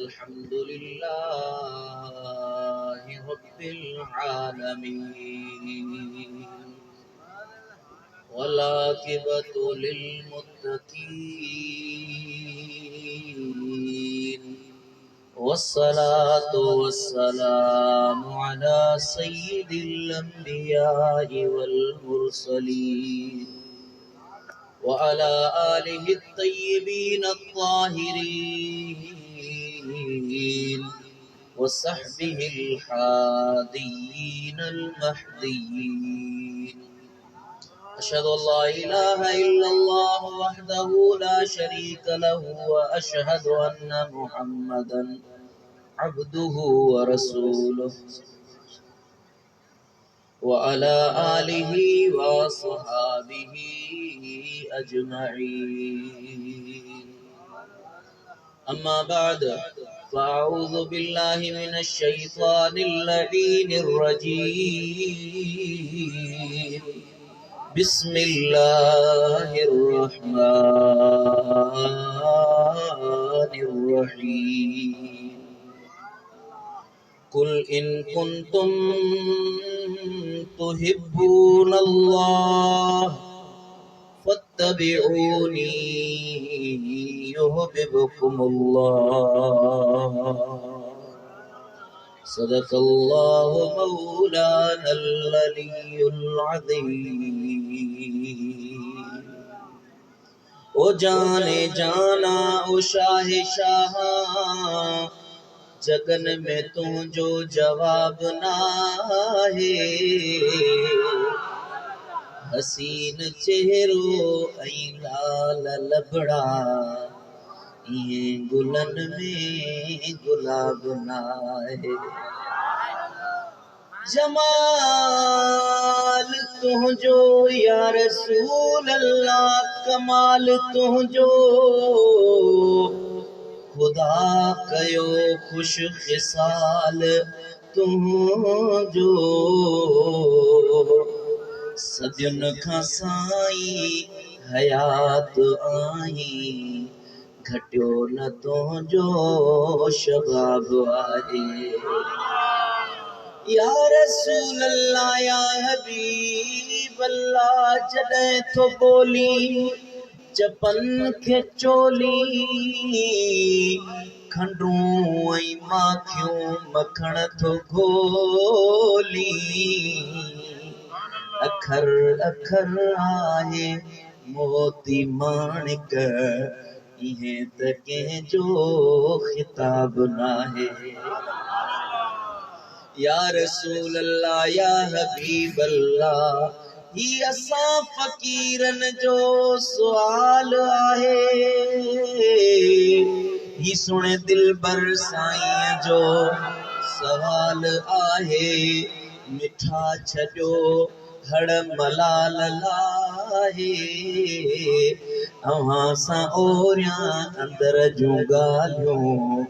अल्हम्दुलिल्लाहि रब्बिल आलमीन वल आक़िबतु लिल मुत्तक़ीन वस्सलातु वस्सलामु अला सय्यिदिल अंबिया'i वल मुरसलीन वअला आलिहि त्तय्यिबीन अत्ताहिरीन वसहबिहिल हादियीन अल महदियीन अशहदु अल्ला इलाहा इल्लल्लाह वहदहु ला शरीका लहु व अशहदु अन्ना मुहम्मदन अब्दुहु व रसूलुहु व अला आलिहि व अस्हाबिहि अजमईन अम्मा बाद फ़अऊज़ु बिल्लाहि मिनश शैतानिर लईनिर रजीम बिस्मिल्लाहिर रहमानिर रहीम कुल इन कुंतुम तुहिब्बूनल्लाह फत्तबिऊनी युहब्बुकुमुल्लाह सदक़ल्लाहु मौलानल अलियुल अज़ीम। ओ जाने जाना ओ शाहे शाहा जगन में तू जो जवाब ना है हसीन चेहरो ऐं लाल लबड़ा ये गुलन में गुलाब ना है जमाल तुझो या रसूल अल्लाह कमाल तुझो खुदा कयो खुश खिसाल तुझो सदियुन खां साईं हयात आई घटियो न तुझो शबाब आहे या रसूल अल्लाह या हबीब अल्लाह जॾहिं तो बोली जपन के चोली खंडूं ऐं माखियूं मखण थो घोली अखर अखर आहे मोती माणिक इहे त कंहिंजो ख़िताब नाहे या रसूल अल्लाह या हबीब अल्लाह ही असां फ़कीरन जो सुवाल आहे ही सुणे दिलबर साईं जो सवाल आहे मिठा छॾियो हड़ मलाल लाहे अव्हां सां ओरियां अंदर जूं ॻाल्हियूं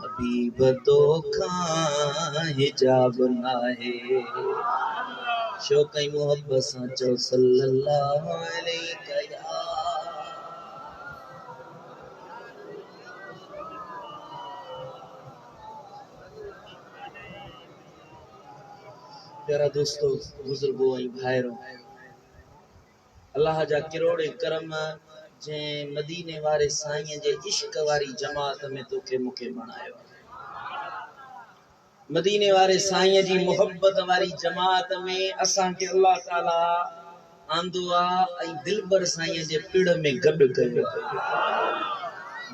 हबीब तो खां हिजाब नाहे शौक़ ऐं मोहब्बत सां चओ सल्लल्लाहु अलैहि प्यारा दोस्तों बुजुर्गो ऐं भाइरो अल्लाह जा किरोड़े करम जंहिं मदीने वारे साईं जे इश्क वारी जमात में तोखे मूंखे बणायो मदीने वारे साईं जी मोहब्बत वारी जमात में असां के अल्लाह ताला आंदो आ ऐं दिलबर साईं जे पिड़ में गॾु कयो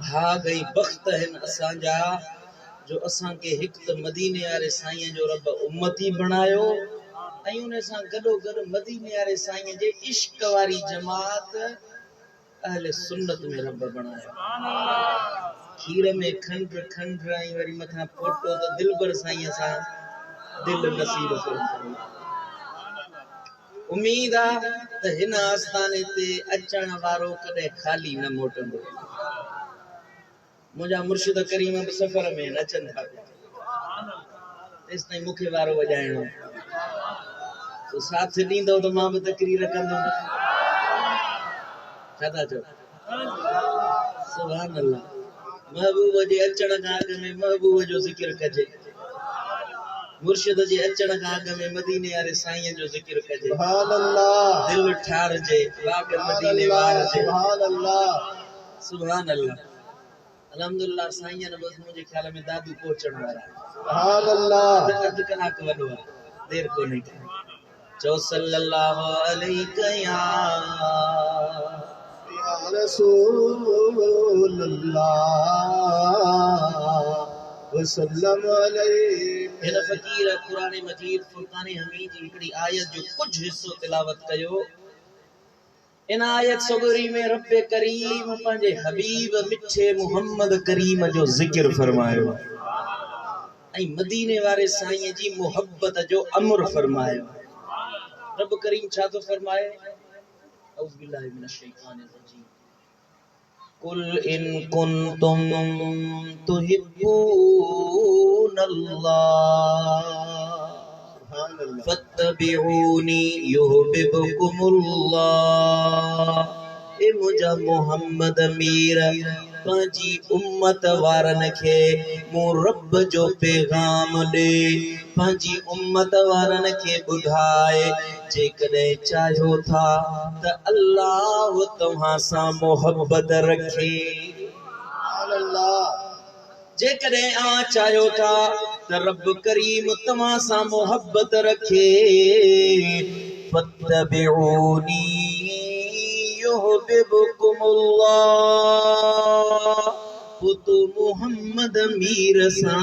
भाग ऐं बख़्त आहिनि असांजा जो असां के हिक त मदीने वारे साईं जो रब उम्मती बणायो ऐं उन सां गॾो गॾु मदीने वारे साईं जे इश्क वारी जमात अहले सुन्नत में रब बणायो खीर में खंड खंड आई वरी मथा फोटो तो दिलबर साईं सां दिल नसीब करो उम्मीद आ त हिन आस्थाने ते अचण वारो कदे खाली न मोटंदो मुझा मुर्शिद करीम सफर में नचन था तेस ताईं मूंखे वारो वॼाइणो तो साथ ॾींदो तो मां भी तकरीर कंदुमि छा था चओ सुभान अल्लाह महबूब जे अचण खां अॻु में महबूब जो ज़िक्र कजे मुर्शिद जे अचण खां अॻु में मदीने वारे साईं जो ज़िक्र कजे सुभान अल्लाह दिल ठारजे बाग मदीने वारजे सुभान अल्लाह सुभान अल्लाह अल्हम्दुलिल्लाह साईं ने बस मुझे ख्याल में दादू पहुंचण वारा सुभान अल्लाह अध कलाक वडो आहे देर को नहीं चो सल्लल्लाहु अलैहि या रसूल अल्लाह वसल्लम अलैहि इन फकीर कुरान मजीद फुरकान हमीद जी हिकड़ी आयत जो कुछ हिस्सो तिलावत कयो इन आयत सगोरी में रब करीम पंहिंजे हबीब मिठे मोहम्मद करीम जो जिक्र फरमायो ऐं मदीने वारे साईं जी मोहब्बत जो अमर फरमायो रब करीम छा तो फरमाए औज़ बिल्लाहि मिनश शैतानिर रजीम कुल इन कुंतुम तुहिब्बूनल्लाह फत्तबिऊनी युहिब्बुकुमुल्लाह ए मुझा मोहम्मद मीर पंहिंजी उम्मत वारन खे मूं रब जो पैगाम ॾे पंहिंजी उम्मत वारन खे ॿुधाए जेकॾहिं चाहियो था त अल्लाह तव्हां सां मोहब्बत रखे सुभान अल्लाह जेकॾहिं चाहियो था त रब करीम तव्हां सां मोहब्बत रखे फत्तबिऊनी युहिब्बुकुमुल्लाह पुतु मोहम्मद मीर सां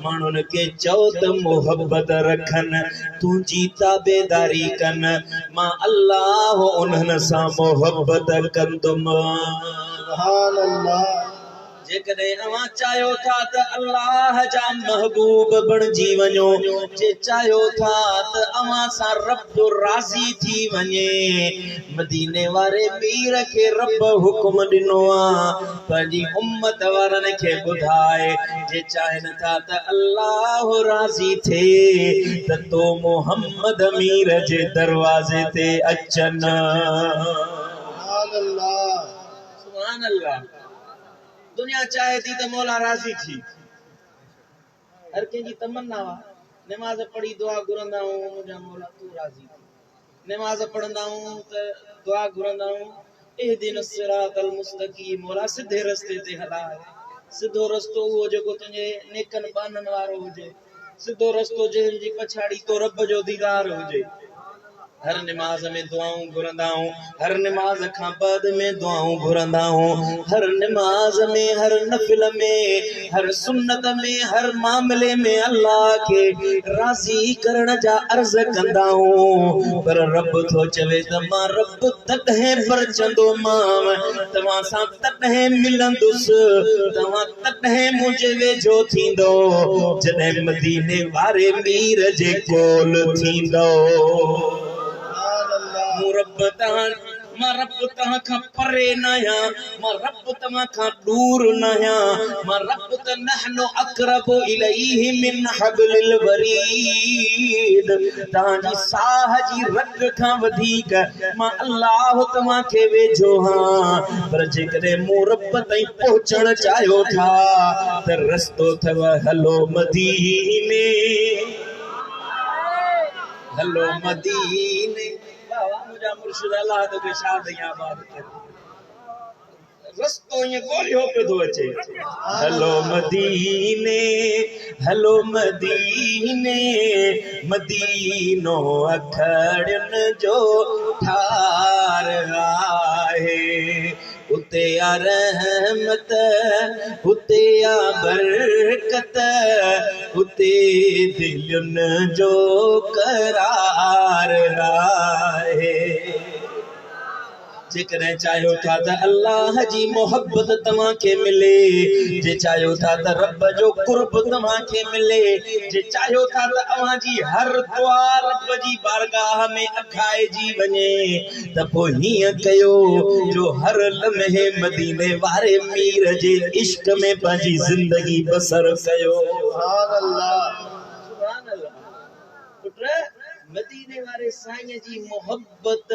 माण्हुन के चओ त मोहब्बत रखन तुंहिंजी ताबेदारी कन मां अल्लाह उन्हनि सां मोहब्बत कंदुमि सुभान अल्लाह जेकॾहिं अवां चाहियो था त अल्लाह जा महबूब बणिजी वञो जे चाहियो था त अवां सां रब राज़ी थी वञे मदीने वारे मीर खे रब हुकुम ॾिनो आहे पंहिंजी उम्मत वारनि खे ॿुधाए जे चाहिनि था त अल्लाह राज़ी थिए त तो मोहम्मद मीर जे दरवाज़े ते अचनि सुभान अल्लाह सुभान अल्लाह दुनिया चाहे थी तो मौला राजी थी हर कंहिंजी तमन्ना नमाज पढ़ी दुआ घुरंदा हूं मुंहिंजा मौला तू राजी थी नमाज पढ़ंदा हूं त दुआ घुरंदा हूं इहदिन सिरातल मुस्तकीम मौला सिधे रस्ते ते हलाए सिधो रस्तो उहो जेको तुंहिंजे नेकनि बाननि वारो हुजे सिधो रस्तो जंहिंजी पछाड़ी तो रब जो दीदार हुजे हर नमाज में दुआऊं घुरंदा हूं हर नमाज खां बाद में दुआऊं घुरंदा हूं हर नमाज में हर नफिल में हर सुन्नत में हर मामले में अल्लाह के राज़ी करण जा अर्ज कंदा हूं पर रब थो चवे त मां रब तॾहिं परचंदो मां तव्हां सां तॾहिं मिलंदुसि तव्हां तॾहिं मुंहिंजे वेझो थींदो जॾहिं मदीने वारे मीर जे कोल थींदो मां रब तव्हां खां परे न आहियां मां रब तव्हां खां दूर न आहियां मां रब त नहनु अक़रबु इलैहि मिन हब्लिल वरीद तव्हांजी साह जी रग खां वधीक मां अल्लाह तव्हां खे वेझो हां पर जेकॾहिं मूं रब ताईं पहुचण चाहियो था त रस्तो अथव हलो मदीने हलो मदीने मुझा मुर्शिद अल्लाह तो के शाद या बात रस्तो ये गोलियो पे दो अचे हलो मदीने मदीनो अखड़न जो ठार आहे उते आ रहमत उते आ बरकत उते दिलन जो करार आहे जेकॾहिं चाहियो था त अल्लाह जी मोहब्बत तव्हां खे मिले जे चाहियो था त रब जो कुर्ब तव्हां खे मिले जे चाहियो था त अव्हां जी हर दुआ रब जी बारगाह में अखाइजी वञे त पोइ हीअं कयो जो हर लम्हे मदीने वारे मीर जे इश्क में पंहिंजी ज़िंदगी बसर कयो सुभान अल्लाह सुभान अल्लाह पुट मदीने वारे साईं जी मोहब्बत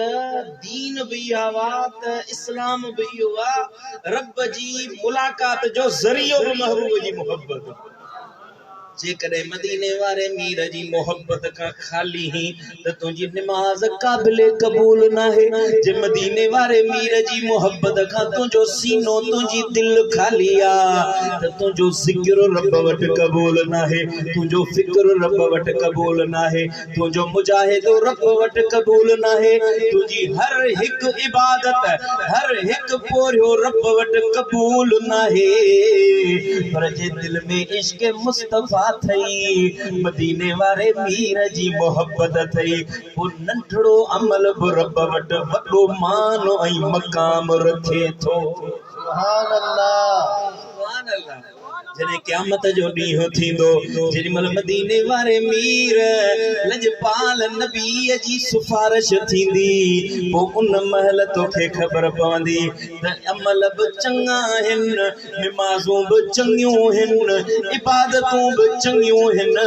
दीन भी आवात इस्लाम भी हुआ रब जी मुलाकात जो जरियो भी महबूब जी मोहब्बत जेकरे मदीने वारे मीर जी मोहब्बत का खाली ही तो तुझी नमाज काबिल कबूल ना है जे मदीने वारे मीर जी मोहब्बत का तुझो सीनो तुझी दिल खाली आ तो तुझो जिक्र रब वट कबूल ना है तुझो फिक्र रब वट कबूल ना है तुझो मुजाहिद रब वट कबूल ना है तुझी हर एक इबादत हर एक पोरियो रब वट कबूल ना है पर जे दिल में इश्क मुस्तफा थई मदीने वारे मीर जी मोहब्बत थई वो नंढड़ो अमल बि रब वट वॾो मान ऐं मक़ाम रखे थो सुभान अल्लाह सुभान अल्लाह जने क़यामत जो ॾींहुं थींदो जेॾीमहिल मदीने वारे मीर लजपाल नबी जी सिफारिश थींदी पोइ उन महल तोखे ख़बर पवंदी त अमल बि चङा आहिनि नमाज़ूं बि चङियूं आहिनि इबादतूं बि चङियूं आहिनि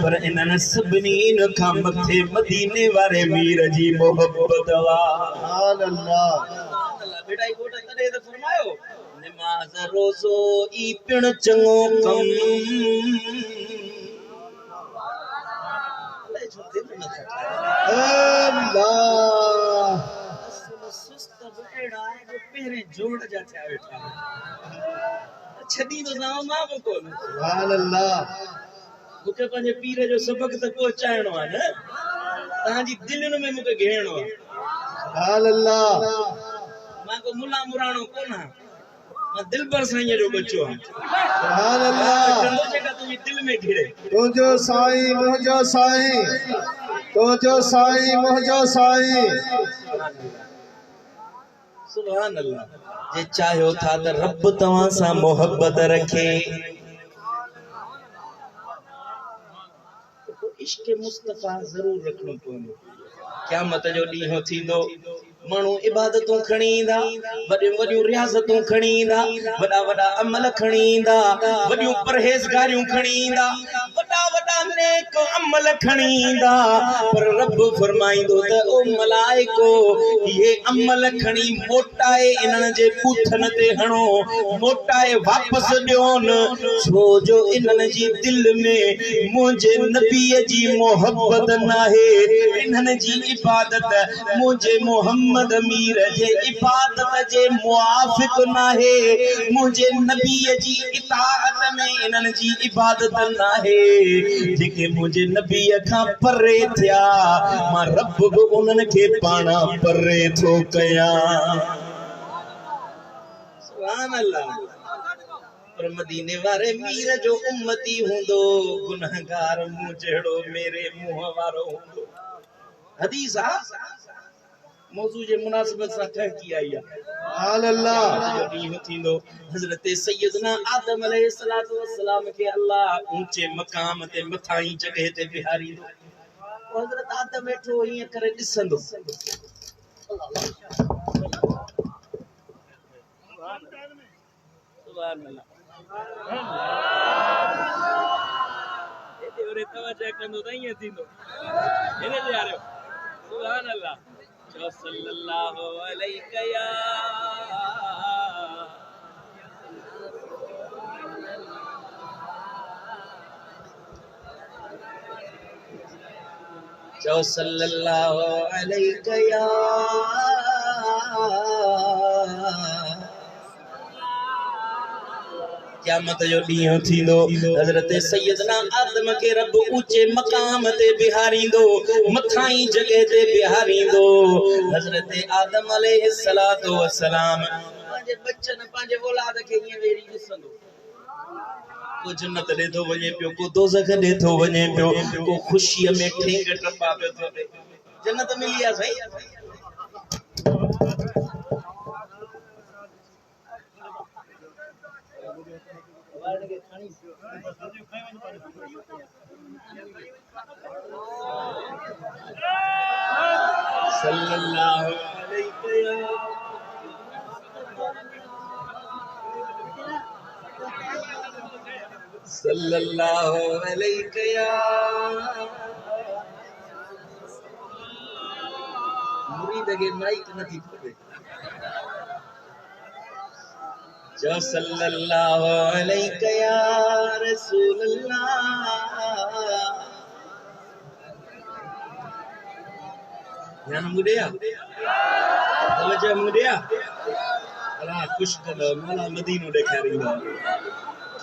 पर इन्हनि सभिनी खां मथे मदीने वारे मीर जी मोहब्बत सुभान अल्लाह बेटा ई गोटा तॾहिं त फरमायो नमाज रोज़ो ई पिण चङो कम अलाए छो दिलि नथा ठाहिनि अल्लाह असल सुस्त बि अहिड़ा आहे जो पहिरें जोड़ जा थिया वेठा छॾी थो जाओ मां बि कोन सुभान अल्लाह मूंखे पंहिंजे पीर जो सबक त पहुचाइणो आहे न तव्हांजी दिलनि में मूंखे घेरणो आहे सुभान अल्लाह मां को मुला मुराणो कोन आहियां मां दिलबर साईं जो बच्चो आहियां सुभान अल्लाह कंदो जेका तुंहिंजी दिलि में घिरे तुंहिंजो साईं मुंहिंजो साईं तुंहिंजो साईं मुंहिंजो साईं सुभान अल्लाह जे चाहियो था त रब तव्हां सां मोहब्बत रखे तो इश्क मुस्तफा जरूर रखणो पवंदो क़यामत जो ॾींहुं थींदो माण्हू इबादतूं खणी ईंदा वॾियूं वॾियूं रियाज़तूं खणी ईंदा वॾा वॾा अमल खणी ईंदा वॾियूं परहेज़गारियूं खणी ईंदा वॾा वॾा नेक अमल खणी ईंदा पर रब फरमाईंदो त ओ मलाइको इहे अमल खणी मोटाए इन्हनि जे बूथनि ते हणो मोटाए वापसि ॾियोनि छो जो इन्हनि जी दिलि में मुंहिंजे नबीअ जी मोहब्बत नाहे इन्हनि जी इबादत मुझे मोहम्मद मीर जे इबादत जे मुआफिक नाहे मुझे नबी जी इताअत में इन्हनि जी इबादत नाहे जेके मुझे नबी खां परे थिया मां रब बि उन्हनि खे पाण परे थो कयां सुभान अल्लाह पर मदीने वारे मीर जो उम्मती हूंदो गुनहगार मुंह जहिड़ो मेरे मुंह वारो हूंदो हदीस मौजू जे मुनासिबत सां ठहकी आई आहे सुभान अल्लाह जो ॾींहुं थींदो हज़रत सैयदना आदम अलैहिस्सलातु वस्सलाम खे अल्लाह ऊंचे मक़ाम ते मथाई जगह ते बिहारींदो हज़रत आदम वेठो ईअं करे ॾिसंदो सुभान अल्लाह एते वरे तवज्जो कंदो त ईअं थींदो हिन जे यारो सुभान अल्लाह जो सल्लल्लाहु अलैहि या जो सल्लल्लाहु अलैहि या क़यामत जो ॾींहुं थींदो हज़रत सैयदना आदम खे रब ऊंचे मक़ाम ते बिहारींदो मथाई जगह ते बिहारींदो हज़रत आदम अलैहिस्सलातु वस्सलाम पंहिंजे बच्चन पंहिंजे औलाद खे ईअं वेही ॾिसंदो को जन्नत ॾे थो वञे पियो को दोज़ख ॾे थो वञे पियो को ख़ुशीअ में ठेंग टपा पियो थो ॾे जन्नत मिली आहे साईं सल्लल्लाहु अलैहि या मुरीद के माइक नथी पड़े जो सल्लल्लाहु अलैहि या रसूल अल्लाह ध्यान मुड़िया तवज्जो मुड़िया अला खुश करो मला मदीनो ॾेखारींदा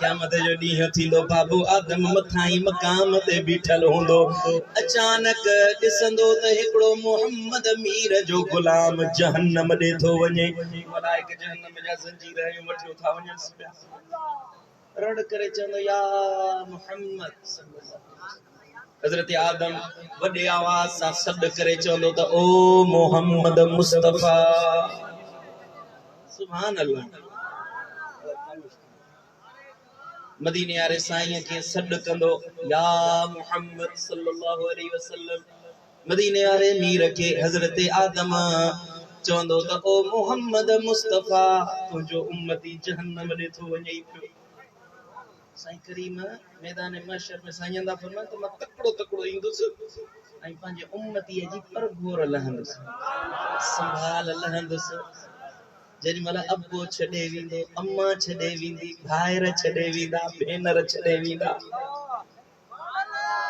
क़यामत जो ॾींहुं थींदो बाबू आदम मथां मक़ाम ते बीठल हूंदो अचानक ॾिसंदो त हिकिड़ो मोहम्मद मीर जो गुलाम जहन्नम ॾे थो वञे मलाइक जहन्नम जा ज़ंजीर वठी था वञनि पिया रड़ करे चवंदो या मोहम्मद हज़रत आदम वॾे आवाज़ सां सॾु करे चवंदो त ओ मोहम्मद मुस्तफ़ा सुभान अल्लाह मदीने वारे साईं खे सॾु कंदो या मुहम्मद सल्लल्लाहु अलैहि वसल्लम मदीने वारे मीर खे हज़रत आदम चवंदो त ओ मोहम्मद मुस्तफ़ा तुंहिंजो उम्मती जहन्नम ॾे थो वञे पियो साईं करीम मैदान महशर में साईं दा फरमान त मां तकड़ो ईंदुसि ऐं पंहिंजे उम्मतीअ जी परगोर लहंदुसि संभाल लहंदुसि जेॾी महिल अबो छॾे वेंदो अम्मा छॾे वेंदी भाइर छॾे वेंदा भेनर छॾे वेंदा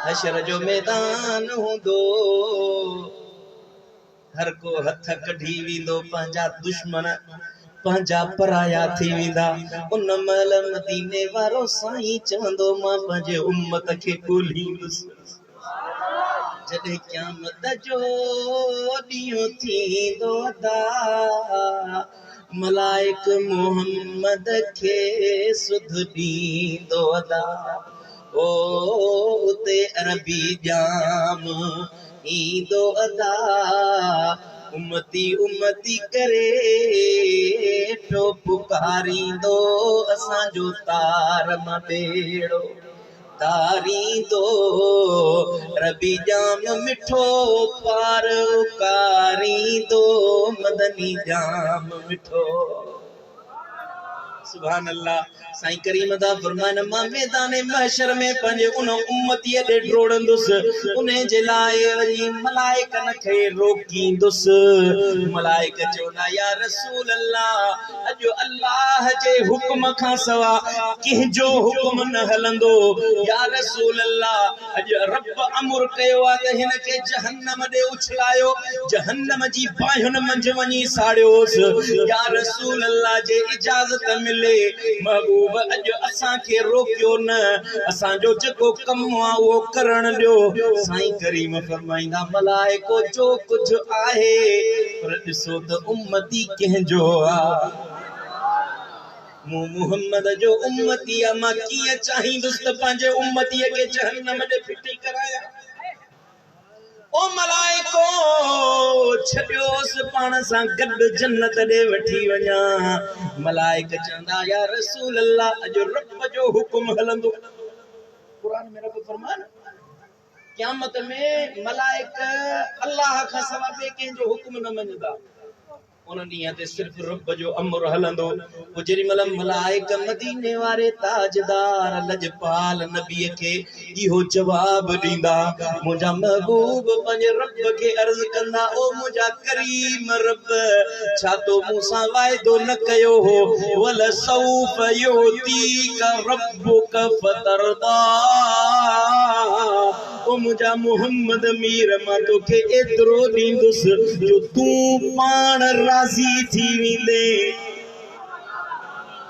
हशर जो मैदान हूंदो हर को हथ कढी वेंदो पंहिंजा दुश्मन पंहिंजा पराया थी वेंदा उन महिल मदीने वारो साईं चवंदो मां पंहिंजे उम्मत खे ॻोल्हींदुसि जॾहिं क़यामत जो ॾींहुं थींदो अदा मलाइक मोहम्मद के सुध दींदो अदा ओ उते अरबी जाम ईंदो अदा उम्मती उम्मती करे ठो पुकारींदो असांजो तार मां बेड़ो तारींदो रबी जाम मिठो पार उकारींदो मदनी जाम मिठो सुभान अल्लाह साईं करीम दा फरमान मां मैदान महशर में पंहिंजे उन उम्मतीअ ॾे डोड़ंदुसि उन जे लाइ वरी मलाइकनि खे रोकींदुसि मलाइक चवंदा या रसूल अल्लाह अॼु अल्लाह जे हुक्म खां सवा कंहिंजो हुक्म न हलंदो या रसूल अल्लाह अॼु रब अमर कयो आहे त हिन खे जहन्नम ॾे उछलायो जहन्नम जी बाहुनि मंझि वञी साड़ियोसि या रसूल अल्लाह जे इजाज़त मिले महबूब अॼु असांखे रोकियो न असांजो जेको कमु आहे उहो करण ॾियो साईं करीम फरमाईंदा मलाइको जो कुझु आहे पर ॾिसो त उम्मती कंहिंजो आहे मूं मुहम्मद जो उम्मती आहे मां कीअं चाहींदुसि त पंहिंजे उम्मतीअ खे जहन्नम ॾे फिटी करायां ओ मलाइको छॾियोसि पाण सां गॾु जन्नत ॾे वठी वञा मलाइक चवंदा या रसूल अल्लाह अॼु रब जो हुकुम हलंदो कुरान में रब फरमान क़यामत में मलाइक अल्लाह खां सवा ॿिए कंहिंजो हुकुम न मञंदा उन ॾींहं ते सिर्फ रब जो अमर हलंदो पोइ जेॾी महिल मलाइक मदीने वारे ताजदार लजपाल नबीअ खे इहो जवाब ॾींदा मुंहिंजा महबूब पंहिंजे रब खे अर्ज़ कंदा ओ मुंहिंजा करीम रब छा तो मूंसां वाइदो न कयो हो वल सौफ युतीक रब्बुक फतरदा ओ मुंहिंजा मोहम्मद मीर मां तोखे एतिरो ॾींदुसि जो तूं पाण राज़ी थी वेंदे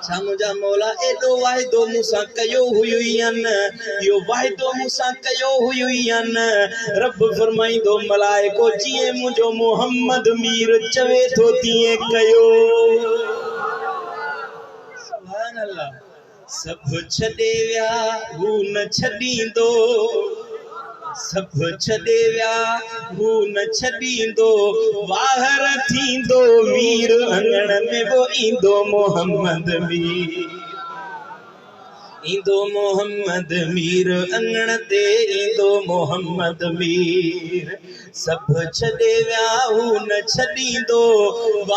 छा मुंहिंजा मौला एॾो वाइदो मूंसां कयो हुयो या न इहो वाइदो मूंसां कयो हुयो या न रब फरमाईंदो मलाइको जीअं मुंहिंजो मोहम्मद मीर चवे थो तीअं कयो सुभान अल्लाह सभु छॾे विया हू न छॾींदो सब छॾे विया हू न छॾींदो ॿाहिर थींदो वीर अंगण में वो ईंदो मोहम्मद मीर अंगण ते ईंदो मोहम्मद मीर सब छॾे विया हू न छॾींदो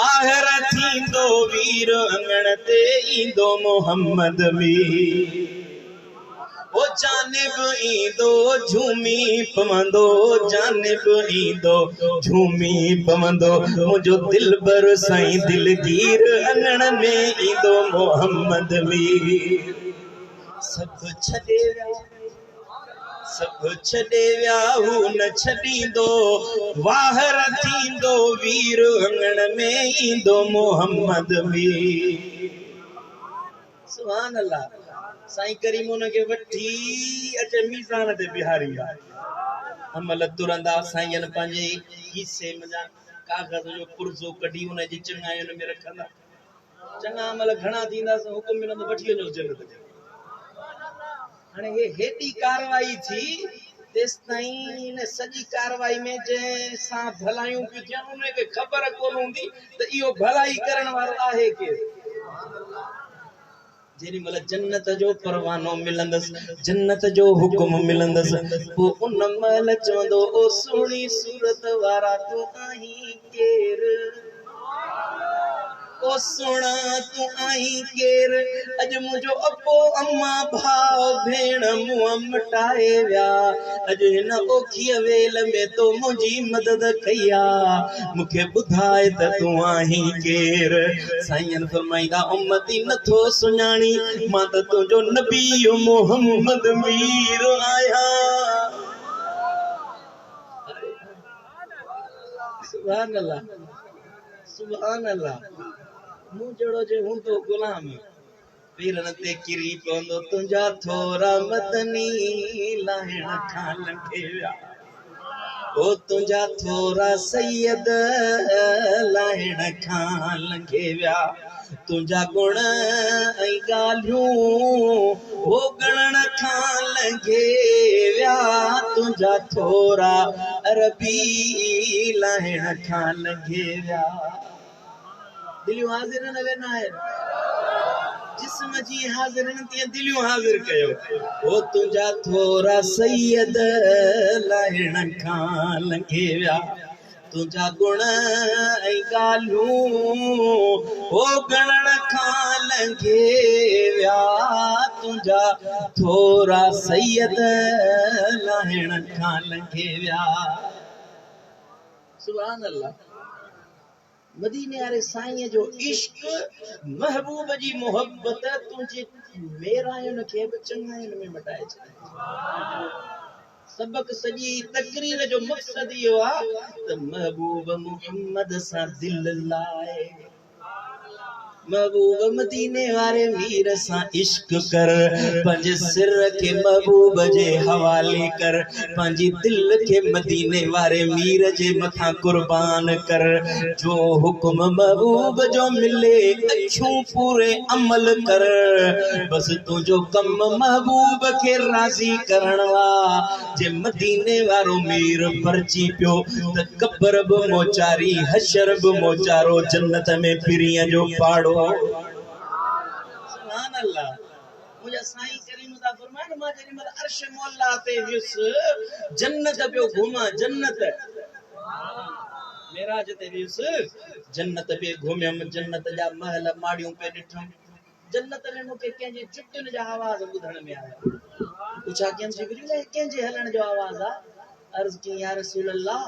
ॿाहिर थींदो वीर अंगण ते ईंदो मोहम्मद मीर ओ जानिब ईंदो झूमी पवंदो जानिब ईंदो झूमी पवंदो मुझो दिलबर साईं दिलगीर अंगण में ईंदो मोहम्मद मीर सब छॾे विया सब छॾे विया हू न छॾींदो वाहर थींदो वीर अंगण में ईंदो मोहम्मद मीर सुभान अल्लाह साईं करीम उनखे वठी अचे मीज़ान ते बिहारी अमल तुरंदा साईं पंहिंजे हिसे में कागज़ जो पुर्ज़ो कढी उन जी चङाई में रखंदा चङा अमल घणा थींदा हुकुम मिलंदो वठी वञो जन्नत ते हाणे हे हेॾी कारवाई थी तेस ताईं इन सॼी कारवाई में जंहिंसां भलायूं पियूं थियनि उनखे ख़बर कोन हूंदी त इहो भलाई करण वारो आहे केरु जेॾी महिल जन्नत जो परवानो मिलंदस जन्नत जो हुकुम मिलंदस पो उन महिल चवंदो ओ सुहिणी सूरत वारा तूं आहीं केर ओ सुणा तूं आहीं केर अॼु मुंहिंजो अबो अम्मा भाउ भेण मुंहुं मटाए विया अॼु हिन ओखीअ वेल में तो मुंहिंजी मदद कई आहे मूंखे ॿुधाए त तूं आहीं केर साईं फरमाईंदा उम्मती नथो सुञाणी मां त तुंहिंजो नबी मोहम्मद मीर आहियां सुभान अल्लाह सुभान अल्लाह मूं जहिड़ो जे हूंदो गुलाम पीरन ते किरी पवंदो तुंहिंजा थोरा मदनी लाहिण खां लंघे विया ओ तुंहिंजा थोरा सैयद लाहिण खां लंघे विया तुंहिंजा गुण ऐं ॻाल्हियूं हो ॻणण खां लंघे विया तुंहिंजा थोरा अरबी लाहिण खां लंघे विया दिलियूं हाज़िर न वेना आहिनि जिस्म जी हाज़िर न तीअं दिलियूं हाज़िर कयो ओ तुंहिंजा थोरा सैयद लाहिण खां लंघे विया तुंहिंजा गुण ऐं ॻाल्हियूं हो ॻणण खां लंघे विया तुंहिंजा थोरा सैयद लाहिण खां लंघे विया सुभान अल्लाह मदीने वारे साईं जो इश्क महबूब जी मोहब्बत तुझे मेरायुनि खे बि चङाइनि में मटाए छॾे सबक सॼी तकरीर जो मक़सद इहो आहे त महबूब मुहम्मद सां दिल लाए महबूब मदीने वारे मीर सां इश्क कर पंहिंजे सिर के महबूब जे हवाले कर पंहिंजी दिल के मदीने वारे मीर जे मथां कुर्बान कर जो हुक्म महबूब जो मिले अखियूं पूरे अमल कर बस तुझो कम महबूब के राज़ी करण वा जे मदीने वारो मीर परची पियो त कब्र बि मोचारी हशर बि मोचारो जन्नत में पिरीअ जो पाड़ो सुभान अल्लाह मुझे साईं करीम दा फरमान मां जेडी मल अर्श मौला ते विस जन्नत पियो घुमा जन्नत मेराज ते विस जन्नत पे घुमयम जन्नत जा महल माड़ियों पे ॾिठम जन्नत में मूंखे कंहिंजी चुटियुनि जा आवाज़ ॿुधण में आया पुछा कंहिं जिब्रील कंहिंजे हलण जो आवाज़ आहे अर्ज की या रसूल अल्लाह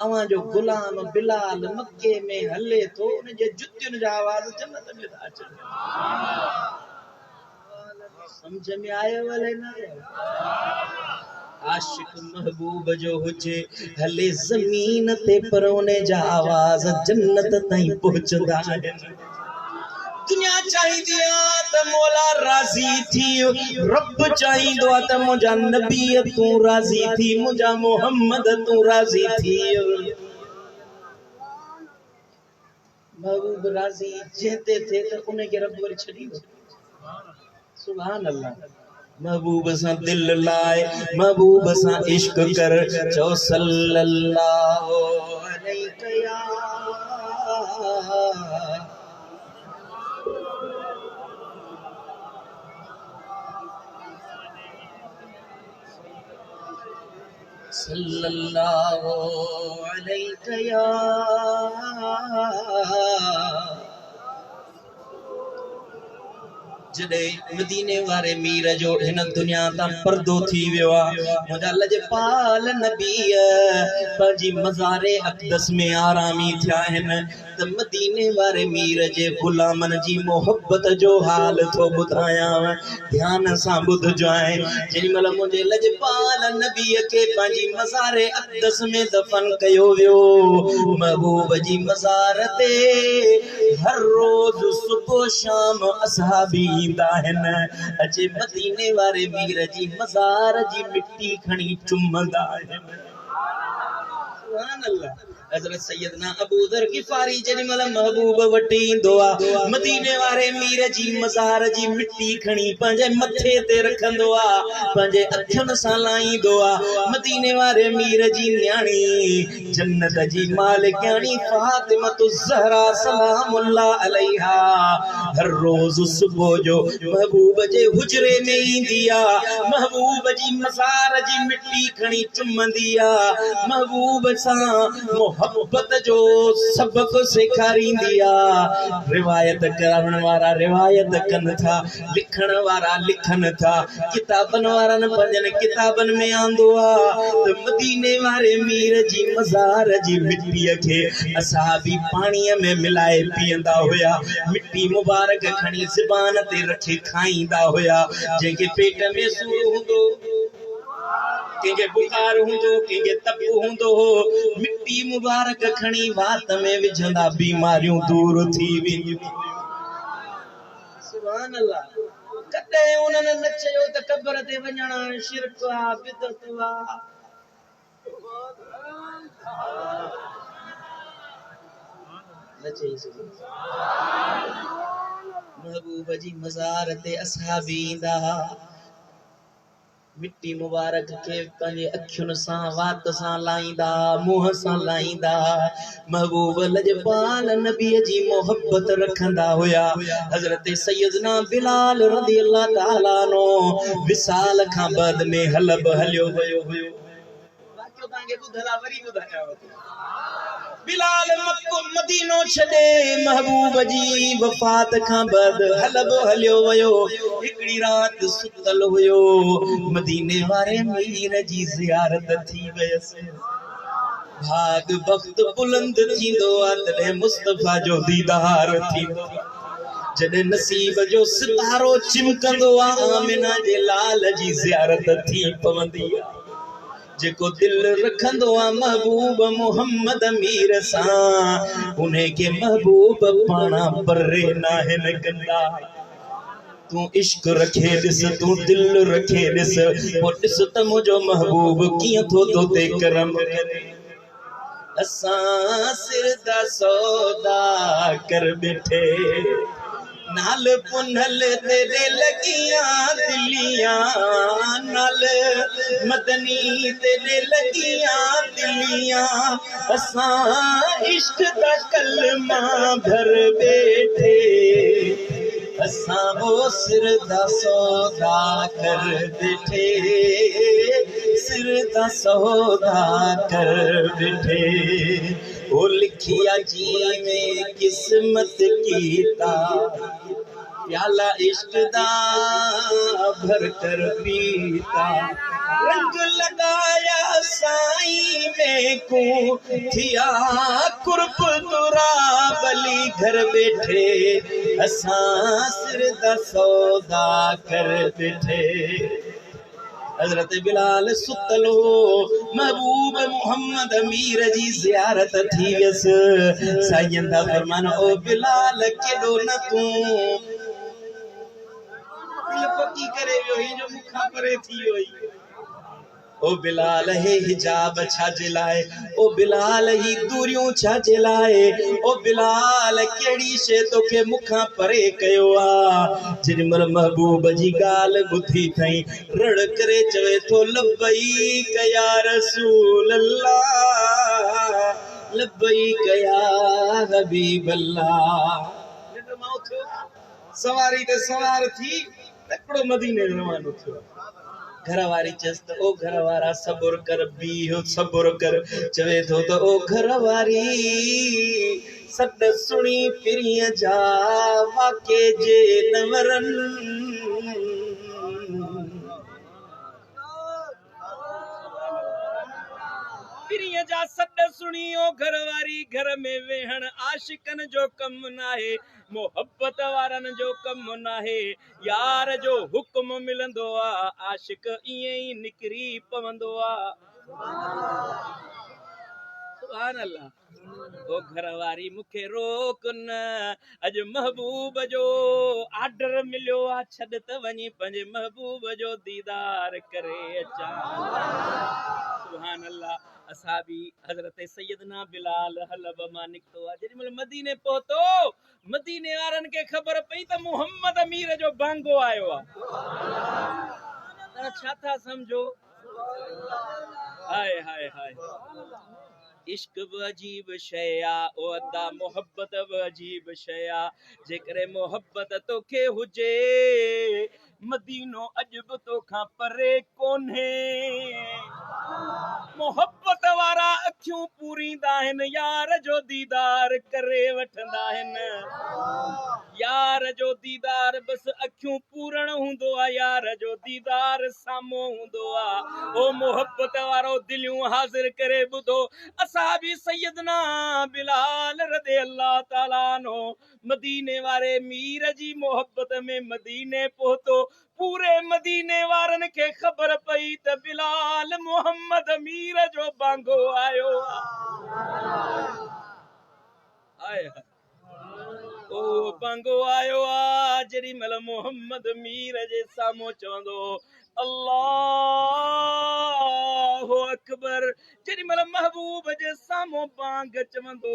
अवां जो गुलाम बिलाल मक्के में हले तो उन जे जुतियुनि जा आवाज जन्नत में था अचनि समझ में आयो वले ना आशिक महबूब जो हुजे हले ज़मीन ते पर उन जा आवाज जन्नत ताईं पहुचंदा आहिनि दुनिया चाहिदी त मौला राज़ी थी रब चाहिदो त मुंहिंजा नबी तू राज़ी थी मुंहिंजा मोहम्मद तू राज़ी थी महबूब राज़ी जेते थे त उनखे रब वरी छॾींदो सुभान अल्लाह महबूब सां दिल लाए महबूब सां इश्क कर चो सल्लल्लाहु अलैहि या सल्लल्लाहु अलैहि या जडे मदीने वारे मीर जो हिन दुनिया ता पर्दो थी वियो आ मुंहिंजा लजपाल नबी पंहिंजी मज़ारे अक़दस में आरामी थिया आहिनि त मदीने वारे मीर जे गुलामन जी मोहब्बत जो हाल थो ॿुधायां ध्यान सां ॿुधजो आहे जेॾी महिल मुंहिंजे लजपाल नबीअ खे पंहिंजी मज़ारे अक़दस में दफ़न कयो वियो महबूब जी मज़ार ते हर रोज़ सुबुह शाम असहाबी ईंदा आहिनि अचे मदीने वारे मीर जी मज़ार जी मिट्टी खणी चुमंदा आहिनि सुभान अल्लाह हज़रत सैयदना अबू ज़र ग़िफ़ारी जेॾी महिल महबूब वटि ईंदो आहे मदीने वारे मीर जी मज़ार जी मिट्टी खणी पंहिंजे मथे ते रखंदो आहे पंहिंजे अखियुनि सां लाहींदो आहे मदीने वारे मीर जी न्याणी जन्नत जी मालिकाणी फ़ातिमतु ज़हरा सलामुल्लाह अलैहा हर रोज़ सुबुह जो महबूब जे हुजरे में ईंदी आहे महबूब जी मज़ार जी मिट्टी खणी चुमंदी आहे महबूब सां मोहब्बत जो सबक सेखारींदी आहे रिवायत करण वारा रिवायत कनि था लिखण वारा लिखनि था किताबनि वारनि पंहिंजनि किताबनि में आंदो आहे त मदीने वारे मीर जी मज़ार जी मिट्टीअ खे असहाबी पाणीअ में मिलाए पीअंदा हुया मिट्टी मुबारक खणी ज़बान ते रखी खाईंदा हुया जंहिंखे पेट में सूर हूंदो कंहिंखे बुखार हूंदो कंहिंखे तप हूंदो मिट्टी मुबारक खणी वात में विझंदा बीमारियूं दूर थी वेंदियूं सुभान अल्लाह कॾहिं उन्हनि न चयो त क़ब्र ते वञण शिरक आहे बिदअत आहे न चई सघे महबूब जी मज़ार ते असहाबी ईंदा मिट्टी मुबारक के पंहिंजे अखियुनि सां वात सां लाहींदा मुंहं सां लाहींदा महबूब लजपाल नबीअ जी मोहब्बत रखंदा हुया हज़रत सैयदना बिलाल रज़ी अल्लाह ताला नो विसाल खां बाद में हलब हलियो वियो हुयो वाक़ियो तव्हांखे ॿुधल आहे वरी ॿुधायांव बिलाल मक्को मदीनो छॾे महबूब जी वफ़ात खां बाद हलब हलियो वियो हिकड़ी रात सुतल हुयो मदीने वारे मीर जी ज़ियारत थी वयसि भाग वक्त बुलंद थींदो आहे तॾहिं मुस्तफ़ा जो दीदार थींदो जॾहिं नसीब जो सितारो चिमकंदो आहे आमिना जे लाल जी ज़ियारत थी पवंदी आहे जेको दिल रखंदो आहे महबूब मोहम्मद मीर सां उन्हे के महबूब पाणा परे नाहिन कंदा तू इश्क रखे ॾिस तू दिल रखे ॾिस पोइ ॾिस त मुंहिंजो महबूब कीअं थो तो ते करम करे असां सिर दा सौदा कर बैठे नाल पुनल तेरे लगियां दिलियां नाल मदनी तेरे लगियां दिलियां असां इश्क दा कलमा भर बैठे असां वो सिर दा सौदा कर बैठे सिर दा सौदा कर बैठे ओ लिखिया जी में किस्मत कीता प्याला इश्क दा भर कर पीता रंग लगाया साईं में को थिया कुर्ब तुरा बली घर बैठे असां सिर दा सौदा कर बैठे हज़रत बिलाल सुतलो महबूब मोहम्मद अमीर जी ज़ियारत थी वियसि साईं दा फरमान ओ बिलाल केॾो न तूं दिल पकी करे वियो ही जो मुखां परे थी वियो ओ बिलाल हे हिजाब छाजे लाए ओ बिलाल ही दूरियूं छाजे लाए ओ बिलाल केड़ी शे तोखे मुखां परे कयो आ जेमल महबूब जी गाल बुधी थई रड़ करे चवे थो लब्बैक या रसूल अल्लाह लब्बैक या हबीब अल्लाह सवारी ते सवार थी तकड़ो मदीने रवानो थियो घरवारी चस्त ओ घरवारा सब्र कर भी हो सब्र कर चवे थो तो ओ घरवारी सद सुणी पिरीअ जा वाके जे नवरन पिरीअ जा सद सुणी ओ घरवारी घर में वेहण आशिकन जो कम नाहे मोहब्बत वारन जो कम नाहे यार जो हुक्म मिलंदो आ आशिक इएं ई निकरी पवंदो आ सुभान अल्लाह ओ घरवारी मुखे रोक न अज महबूब जो आर्डर मिलियो आ छॾ त वञी पंहिंजे महबूब जो दीदार करे अचां सुभान अल्लाह असाबी हजरत सैयदना बिलाल हलब मां निकतो आ जेडी मल मदीने पहुतो मदीने वारन के खबर पई त मोहम्मद अमीर जो बांगो आयो आ छा था समझो हाय हाय हाय इश्क भी अजीब शय आ ओ अदा मोहब्बत भी अजीब शय आ जेकरे मोहब्बत तोखे हुजे मदीनो अज भी तोखां परे कोन्हे मोहब्बत वारा अखियूं पूरींदा आहिनि यार जो दीदार करे वठंदा आहिनि यार जो दीदार बस अखियूं पूरण हूंदो आ यार जो दीदार साम्हूं हूंदो आ ओ मोहब्बत वारो दिलियूं हाज़िर करे ॿुधो असां बि सैयदना बिलाल रज़ी अल्लाह ताला अन्हु मदीने वारे मीर जी मोहब्बत में मदीने पहुतो पूरे मदीने वारन के खबर पई त बिलाल मोहम्मद अमीर जो बांगो आयो आए ओ बांगो आयो आ जेडी मल मोहम्मद अमीर जे सामो चवंदो अल्लाहु अकबर जेडी मल महबूब जे सामो बांग चवंदो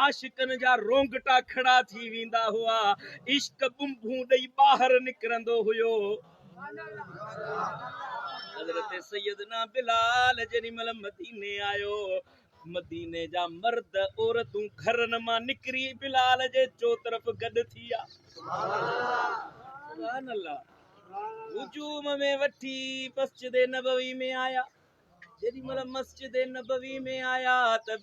आशिकन जा रोंगटा खड़ा थी वेंदा हुआ इश्क बुंभू ॾेई ॿाहिरि निकिरंदो हुयो हज़रत सैयदना बिलाल जेडी मल मदीने आयो मदीने जा मर्द औरतूं घरन मां निकरी बिलाल जे चो तरफ गॾु थी आ सुभान अल्लाह हुजूम में वठी मस्जिद नबवी में आया जेडी मल मस्जिद नबवी में आया त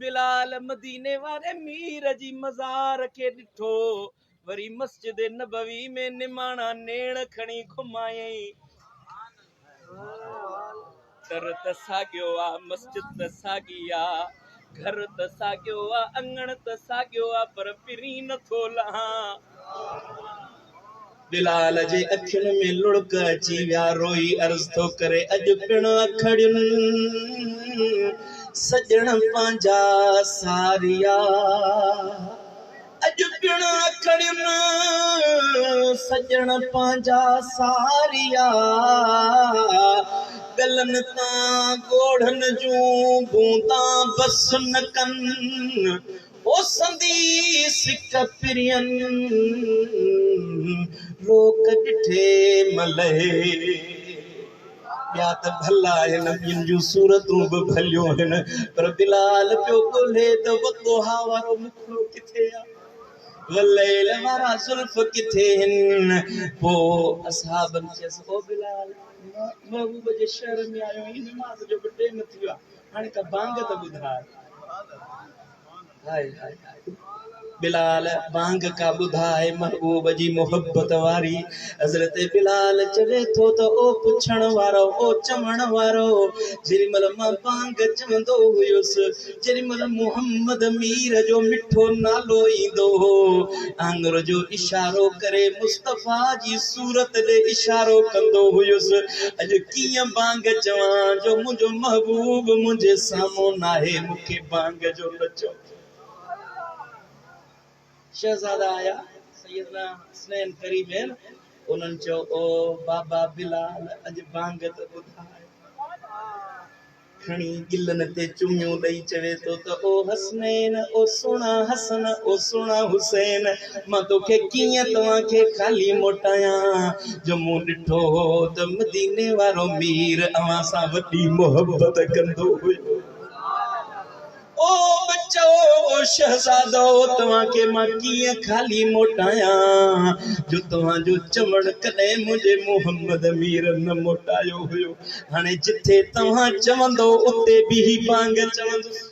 बिलाल मदीने वारे मीर जी मज़ार के ॾिठो वरी मस्जिद नबवी में निमाणा नेण खणी घुमायई दर त साॻियो आ मस्जिद त साॻी आ घर त साॻियो आ अंगण त साॻियो आ पर पिरी नथो लहां बिलाल जे अखियुनि में लुड़क अची विया रोई अर्ज़ थो करे अॼु पिण अखड़ियुनि सजण पंहिंजा सारिया अॼु पिण अखड़ियुनि सजण पंहिंजा सारिया गलन तां गोढ़न जूं बूंदा बस न कनि ओ संदी सिक पिरियन रोक ॾिठे मलहे ॿिया त भला आहिनि ॿियुनि जूं सूरतूं बि भलियूं आहिनि पर बिलाल पियो ॻोल्हे त वॻोहा वारो मुखड़ो किथे आहे वलैल वारा ज़ुल्फ किथे आहिनि पोइ असहाबनि चयसि ओ बिलाल महबूब जे शहर में आयो आहीं नमाज़ जो बि टाइम थी वियो आहे हाणे का बांग त ॿुधाए हाय हाय हाय बिलाल बांग का ॿुधाए महबूब जी मोहब्बत वारी हज़रत बिलाल चवे थो त ओ पुछण वारो ओ चवण वारो जेॾीमहिल मां बांग चवंदो हुयुसि जेॾीमहिल मोहम्मद मीर जो मिठो नालो ईंदो हो आंगर जो इशारो करे मुस्तफ़ा जी सूरत ॾे इशारो कंदो हुयुसि अॼु कीअं बांग चवां जो मुंहिंजो महबूब मुंहिंजे साम्हूं नाहे मूंखे बांग जो न चओ शहजादा आया सैयदना हसनैन करीब आहिनि उन्हनि चयो ओ बाबा बिलाल अॼु बांग त ॿुधाए खणी गिलनि ते चुमियूं ॾेई चवे थो त ओ हसनैन ओ सोना हसन ओ सोना हुसैन मां तोखे कीअं तव्हांखे ख़ाली मोटायां जो मूं ॾिठो हो त मदीने वारो मीर अव्हां सां वॾी मोहब्बत कंदो हुयो ओ बच्चो ओ शहजादो तव्हांखे मां कीअं ख़ाली मोटायां जो तव्हांजो चवण कॾहिं मुंहिंजे मोहम्मद मीर न मोटायो हुयो हाणे जिथे तव्हां चवंदो उते बि बांग चवंदुसि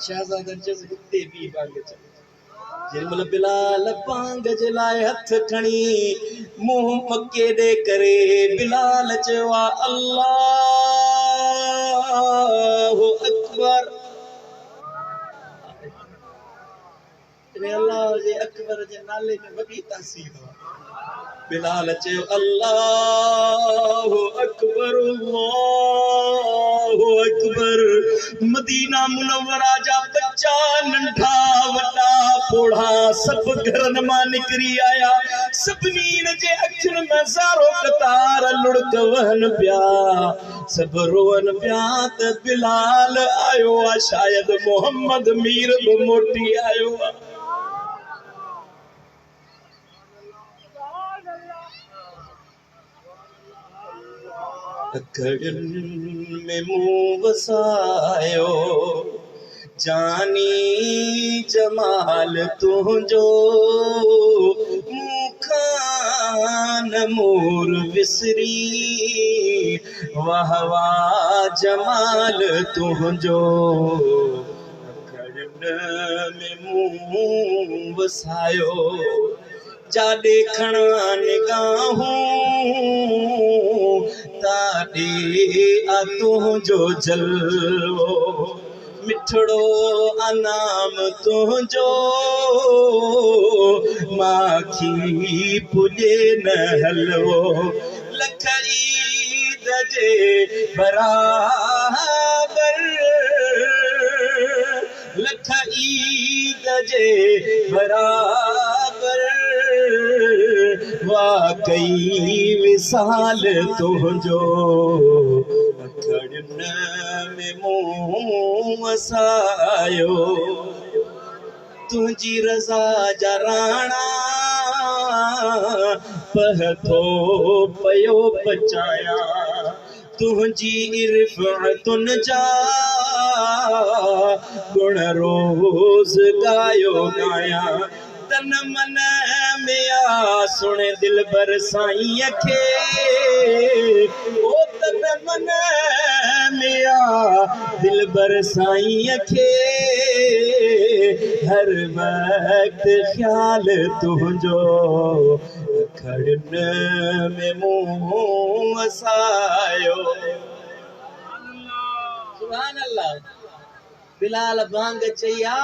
शहज़ादनि चयो हिते बि बांग चयो जेमल बिलाल बांग जे लाइ हथ खणी मुंहुं मके ॾे करे बिलाल चयो अल्लाहु अकबर अल्लाह जे अकबर जे नाले में वॾी तासीर आहे बिलाल चयो अल्लाहु अकबर अल्लाहु अकबर मदीना मुनव्वरा जा बच्चा नंढा वॾा पोढ़ा सब घरनि मां निकिरी आया सभिनी जे अखियुनि में ज़ारो कतार लुड़क वहनि पिया सब रोअनि पिया त बिलाल आयो आहे शायद मोहम्मद मीर बि मोटी आयो आहे अखड़ियुनि में मुंहुं वसायो जानी जमाल तुंहिंजो मूंखां न मोर विसरी वाह वाह जमाल तुंहिंजो अखड़ियुनि में मुंहुं वसायो जा देखण निगाहूं ताॾे आ तुंहिंजो जलवो मिठड़ो अनाम तुंहिंजो माखी पुॼे न हलवो लख ईद जे बराबर लख ईद जे बराबर वाकई विसाल तुंहिंजो अखड़ियुनि में मुंहुं वसायो तुंहिंजी रज़ा जा राणा पहथो पयो पचाया तुंहिंजी इरफ़तुनि जा गुण रोज़ गायो गाया तन मन में आ सुण दिलबर साईं खे ओ तन मन में आ दिलबर साईं खे हर वक्त ख्याल तुंहिंजो अखड़ियुनि में मुंहुं वसायो सुभान अल्लाह बिलाल बांग चया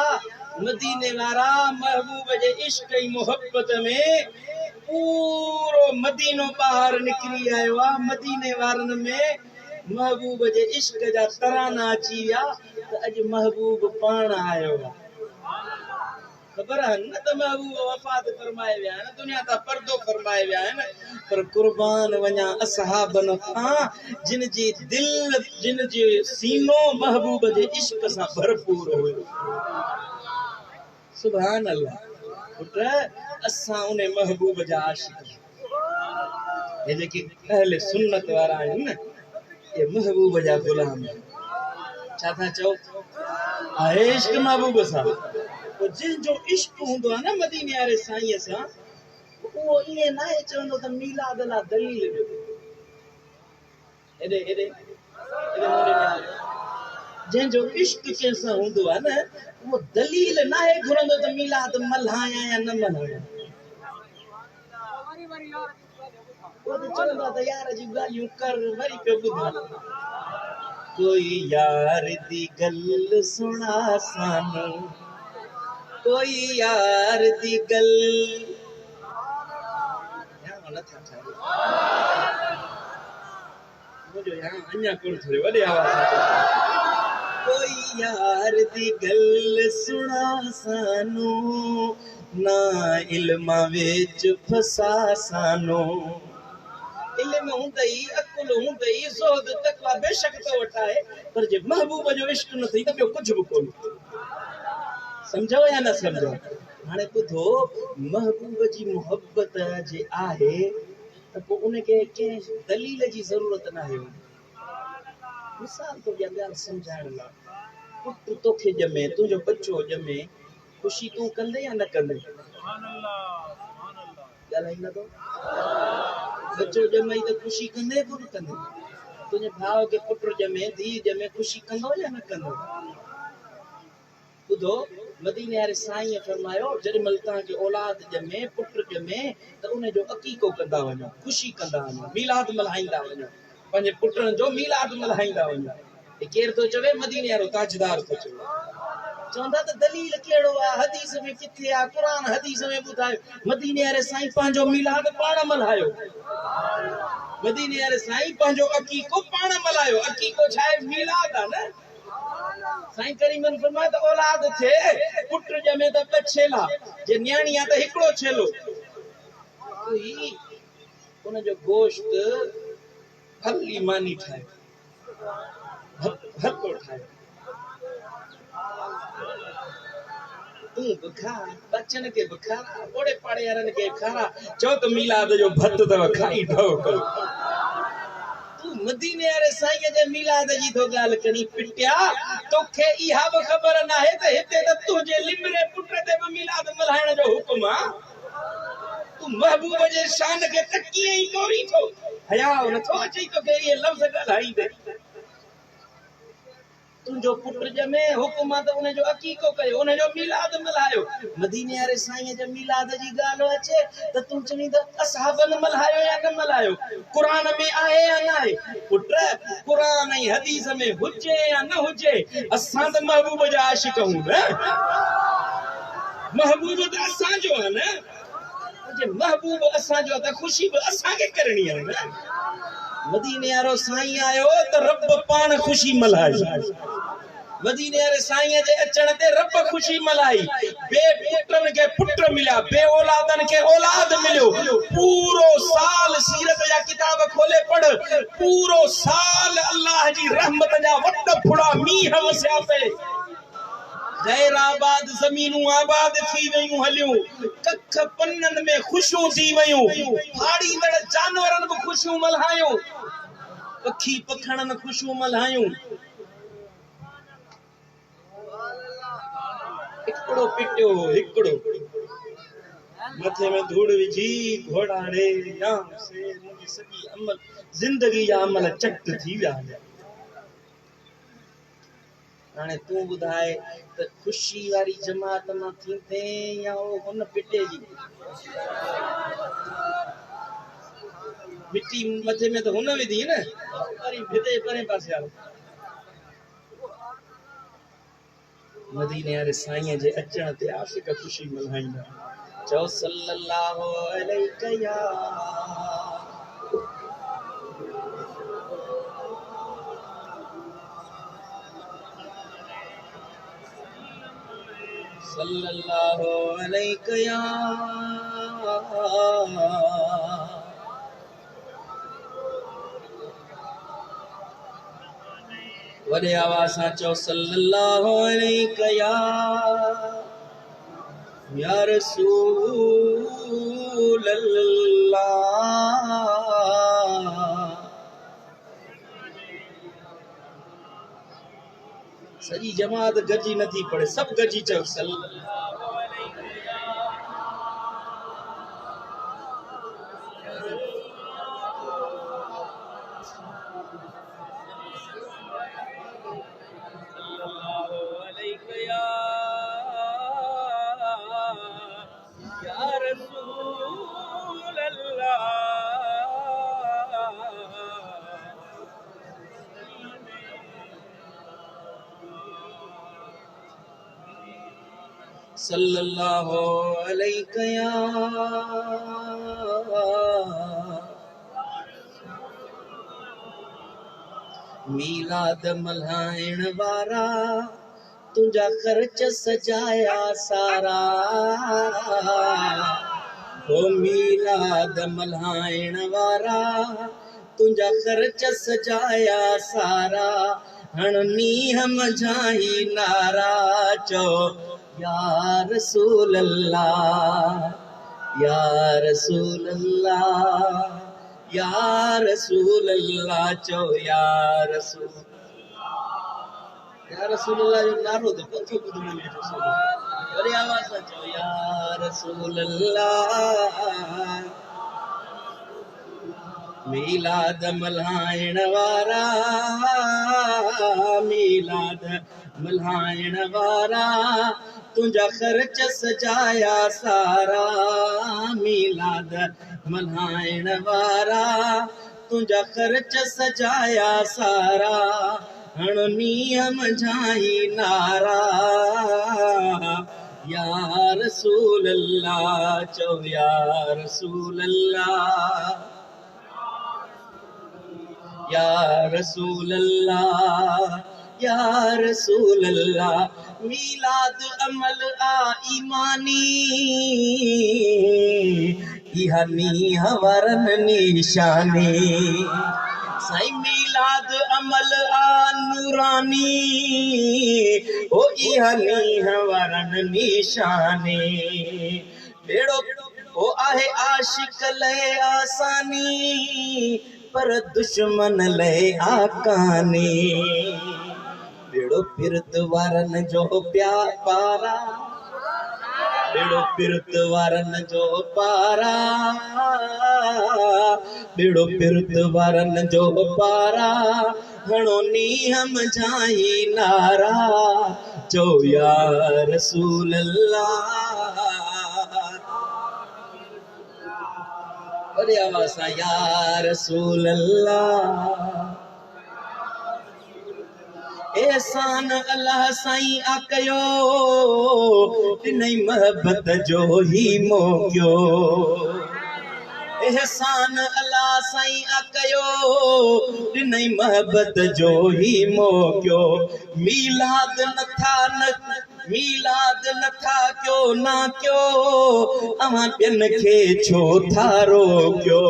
मदीने वारा महबूब जे इश्क ऐं मोहब्बत में पूरो मदीनो ॿाहिरि निकिरी आयो आहे मदीने वारनि में महबूब जे इश्क जा तराना अची विया त अॼु महबूब पाण आयो आहे ख़बर आहे न त महबूब वफ़ात फरमाए विया आहिनि दुनिया तां पर्दो फरमाए विया आहिनि पर कुर्बान वञा असहाबनि खां जिन जी दिल जिन जो सीनो महबूब जे इश्क सां भरपूर हुयो सुभान अल्लाह पुट असां उन महबूब जा आशिक़ ये जेके अहले सुन्नत वारा आहिनि न ये महबूब जा गुलाम छा था चओ आहे इश्क महबूब सां जिनजो इश्क हूंदो आहे न मदीने वारे साईं सां उहो ईअं न आहे चवंदो त मीलाद ला दलील ॾियो एॾे एॾे जंहिंजो इश्क कंहिंसां हूंदो आहे न उहो दलील न आहे घुरंदो त मीलाद मल्हाया या न मल्हाया उहो त चवंदो त यार जी ॻाल्हियूं कर वरी पियो ॿुधा कोई यार दी गल सुणा सानू कोई यार दी गल मुझे यहाँ अन्या कोण थोड़े वॾे आवाज़ कोई यार दी गल सुणा सानू ना इल्म विच फसा सानू इल्म हूंदई अकुल हूंदई ज़ोहद तकवा बेशक तो वठाए पर जे महबूब जो इश्क न थई त ॿियो कुझु बि कोन समझो या न समझो हाणे ॿुधो महबूब जी मोहब्बत जे आहे त पोइ उनखे कंहिं दलील जी ज़रूरत न आहे मिसाल तो ॻाल्हि सम्झाइण लाइ पुट तोखे ॼमे तुंहिंजो बच्चो ॼमे ख़ुशी तूं कंदे या न कंदे ॻाल्हाई नथो बच्चो ॼमई त ख़ुशी कंदे कोन कंदे तुंहिंजे भाउ खे पुट ॼमे धीउ ॼमे ख़ुशी कंदो या न कंदो ॿुधो मदीने वारे साईं फरमायो जॾहिं महिल तव्हांखे औलाद ॼमे पुट ॼमे त उनजो अक़ीक़ो कंदा वञो, ख़ुशी कंदा वञो, मीलाद मल्हाईंदा वञो, पंहिंजे पुटनि जो मीलाद मल्हाईंदा वञो। केरु थो चवे? मदीने वारो ताजदार थो चवे। चवंदा त दलील कहिड़ो आहे? हदीस में किथे आहे? क़ुरान हदीस में ॿुधायो मदीने वारे साईं पंहिंजो मीलाद पाण मल्हायो। मदीने वारे साईं पंहिंजो अक़ीक़ो पाण मल्हायो। अक़ीक़ो छा आहे? मीलाद आहे न। साईं करीमन फरमाए त औलाद थे पुट ॼमे त ॿ छेला, जे न्याणी आहे त हिकिड़ो छेलो। उनजो गोश्त हली मानी ठाहे, हल्को ठाहे, तूं बि खा, बचन खे बि खारा, ओड़े पाड़े वारनि खे खारा, चओ त मीलाद जो भत अथव, खाई ढो कयो। तूं मदीने वारे साईं जे मीलाद जी थो ॻाल्हि करी पिटिया, तोखे इहा बि ख़बर न आहे त हिते त तुंहिंजे लिमरे पुट ते बि मीलाद मल्हाइण जो हुकुम आहे। तूं महबूब जे शान खे त कीअं ई मोरी थो, हया नथो अचे तोखे इहे लफ़्ज़ ॻाल्हाईंदे। तुंहिंजो पुट ॼमे हुकुम आहे त उनजो अक़ीक़ो कयो, उनजो मीलाद मल्हायो। मदीने वारे साईं जे मीलाद जी ॻाल्हि अचे त तूं चवंदी त असहाबनि मल्हायो या न मल्हायो? क़ुरान में आहे या न आहे? पुट क़ुरान ऐं हदीस में हुजे या न हुजे, असां त महबूब जा आशिक़ आहियूं न। महबूब त असांजो आहे न। जे महबूब असांजो आहे त ख़ुशी बि असांखे करणी आहे न। मदीने वारो साईं आयो त रब पाण ख़ुशी मल्हाई। मदीने वारे साईं जे अचण ते रब ख़ुशी मल्हाई। बे पुटनि खे पुट मिलिया, बे औलादनि खे औलाद मिलियो। पूरो साल सीरत जा किताब खोले पढ़, पूरो साल अल्लाह जी रहमत जा वॾ फुड़ा मींहं वसिया पे। गैर आबाद ज़मीनूं आबाद थी वयूं हलियूं, कख पन्ननि में ख़ुशियूं थी वयूं, फाड़ींदड़ जानवरनि बि ख़ुशियूं मल्हायूं, पखी पखणनि ख़ुशियूं मल्हायूं। हिकिड़ो पिटियो, हिकिड़ो मथे में धूड़ विझी घोड़ाड़े या से मुंहिंजी सॼी अमल ज़िंदगी जा अमल चट थी विया। हाणे तूं ॿुधाए त ख़ुशी वारी जमात मां थींदे या हुन पिटे जी? मिट्टी मथे में त हुन विधी न, वरी भिदे परे पासे वारो। मदीने वारे साईं जे अचण ते आशिक़ ख़ुशी मल्हाईंदा। चओ सल्लल्लाहु अलैहि या सल्लल्लाहु अलैहि या वॾे आवाज़ सां चओ सल्लल्लाहु अलैहि या रसूल अल्लाह। सॼी जमात गजी नथी पड़े, सब गजी चओ सल्लल्लाहु अलैहि या रसूल अल्लाह। सल्लल्लाहु अलैहि या मीलाद मल्हाइण वारा तुंहिंजा ख़र्च सजाया सारा। ओ मीलाद मल्हाइण वारा तुंहिंजा ख़र्च सजाया सारा। हण मींहं मझाई नारा चओ या रसूल अल्लाह, या रसूल अल्लाह, या रसूल अल्लाह। चओ या रसूल अल्लाह जो नारो त पथो ॿुधण में अचे सो। वरी आवाज़ सां चओ या रसूल अल्लाह। मीलाद मल्हाइण वारा मीलाद मल्हाइण वारा तुझा खर्च सजाया सारा मीलाद मल्हाइण वारा तुझा खर्च सजाया सारा हण नियम जाई नारा या रसूल अल्लाह चो या रसूल अल्लाह या रसूल अल्लाह या रसूल अल्लाह मीलाद अमल आ ईमानी इहानी हवरन निशानी साईं मीलाद अमल आ नूरानी ओ इहानी हवरन निशानी बेड़ो ओ आहे आशिक ले आसानी पर दुश्मन ले आकानी बेड़ो पिरत वारन जो प्यार पारा बेड़ो पिरत वारन जो पारा बेड़ो पिरत वारन जो पारा हणो नियम जाई नारा चो या रसूल अल्लाह बड़ी आवाज़ सां या रसूल अल्लाह एहसान अल्लाह साईं आ कयो ॾिनई मोहब्बत जो ही मौक़ियो एहसान अल्लाह साईं आ कयो ॾिनई मोहब्बत जो ही मौक़ियो मीलाद नथा क्यो ना क्यो अवां ॿियनि खे छो था रोकियो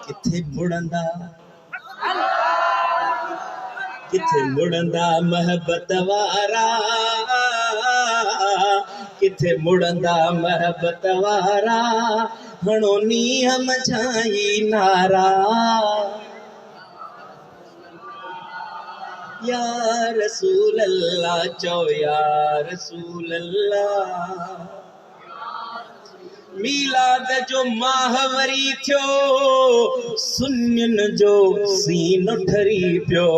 किथे मुड़ंदा मोहब्बत वारा किथे मुड़ंदा मोहब्बत वारा हणो नियम जाई नारा या रसूल अल्लाह चो या रसूल अल्लाह मीलाद जो माहवरी थियो सुन्नियन जो सीनो ठरी पियो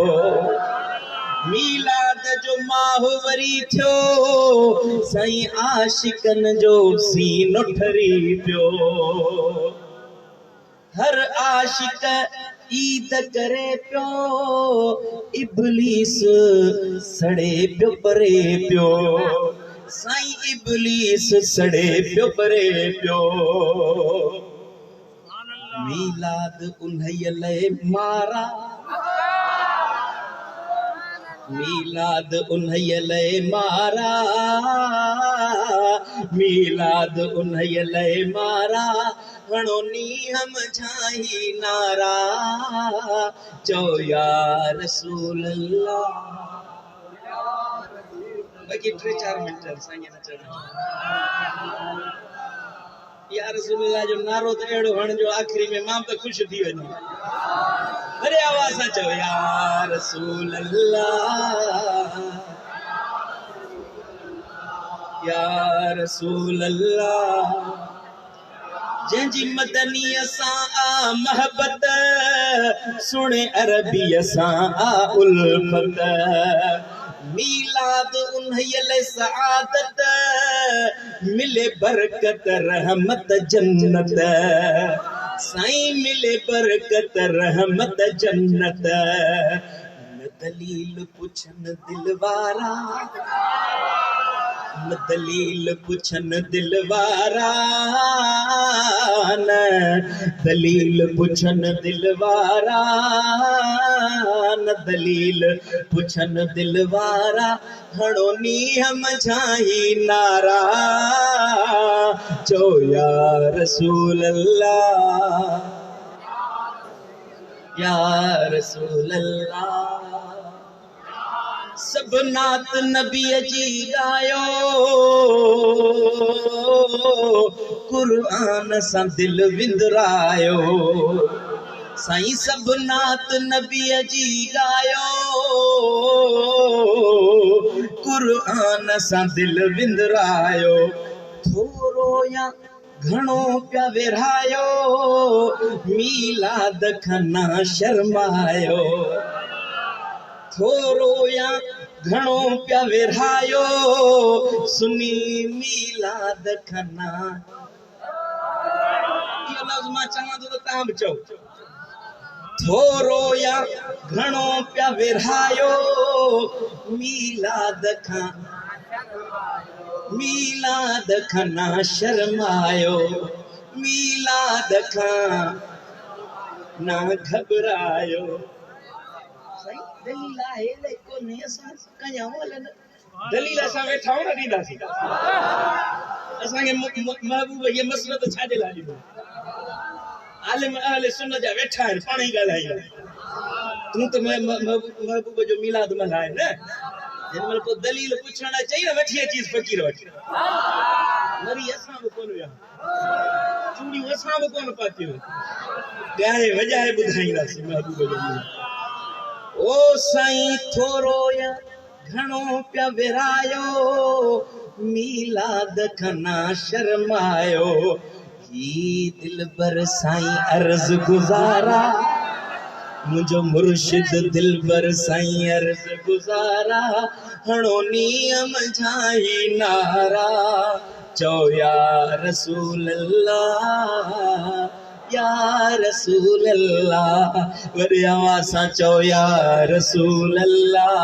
मीलाद जो माहवरी थियो साईं आशिकन जो सीनो ठरी पियो हर आशिक ईद करे पियो इब्लीस सड़े पियो परे पियो साईं इब्लीस सड़े पियो परे पियो मीलाद उन्हई लए मारा मीलाद उन्हई लए मारा मीलाद उन्हई लए मारा हणो नियम जाई नारा चो या रसूल अल्लाह बाकी 3-4 मिनट साईं न चढ़ो या रसूल अल्लाह जो नारो त एड़ो हण जो आखिरी में मां त खुश थी वञे वरे आवाज़ सां चओ या रसूल अल्लाह या रसूल अल्लाह जंहिंजी मदनीअ सां आ मोहब्बत सुणे अरबीअ सां आ उल्फत मीलाद उन्हई ले सआदत मिले बरकत रहमत जन्नत साईं मिले बरकत रहमत जन्नत न दलील पुछन दिलवारा न दलील पुछन दिलवारा न दलील पुछन दिलवारा न दलील पुछन दिलवारा हणो नियम जाई नारा चो या रसूल अल्लाह या रसूल अल्लाह सब नात नबीअ जी गायो क़ुरान सां दिल विंदरायो साईं सब नात नबीअ जी गायो क़ुरान सां दिल विंदरायो थोरो या घणो पिया विरहायो मीलाद खां ना शर्मायो थोरो या घणो प्या विरहायो सुनी मीलाद खना इहो लफ़्ज़ मां चवां थो त तव्हां बि चओ थोरो या घणो प्या विरहायो मीलाद खना शर्मायो मीलाद खां ना घबरायो सही दलील आहे लेको ने असां कयां हलन दलील असां वेठा न ॾींदासीं असांखे महबूब ये मसलो त छाजे लाइ ॾींदो आलिम अहले सुन्नत जा वेठा आहिनि पाण ई ॻाल्हाईंदा तूं त महबूब जो मिलाद मल्हाए न हिन महिल को दलील पुछण लाइ चई न वठी अचीस फ़कीर वटि वरी असां बि कोन विया चूड़ियूं असां बि कोन पातियूं ॻाए वॼाए ॿुधाईंदासीं महबूब जो मिलाद ओ साईं थोरो या घणो प्या विरायो मीलाद खना शर्मायो ही दिल बर साईं अर्ज गुजारा मुझो मुर्शिद दिल बर साईं अर्ज गुजारा हणो नियम झाई नारा चो या रसूल अल्लाह या रसूल अल्लाह वरी आवाज़ सां चओ या रसूल अल्लाह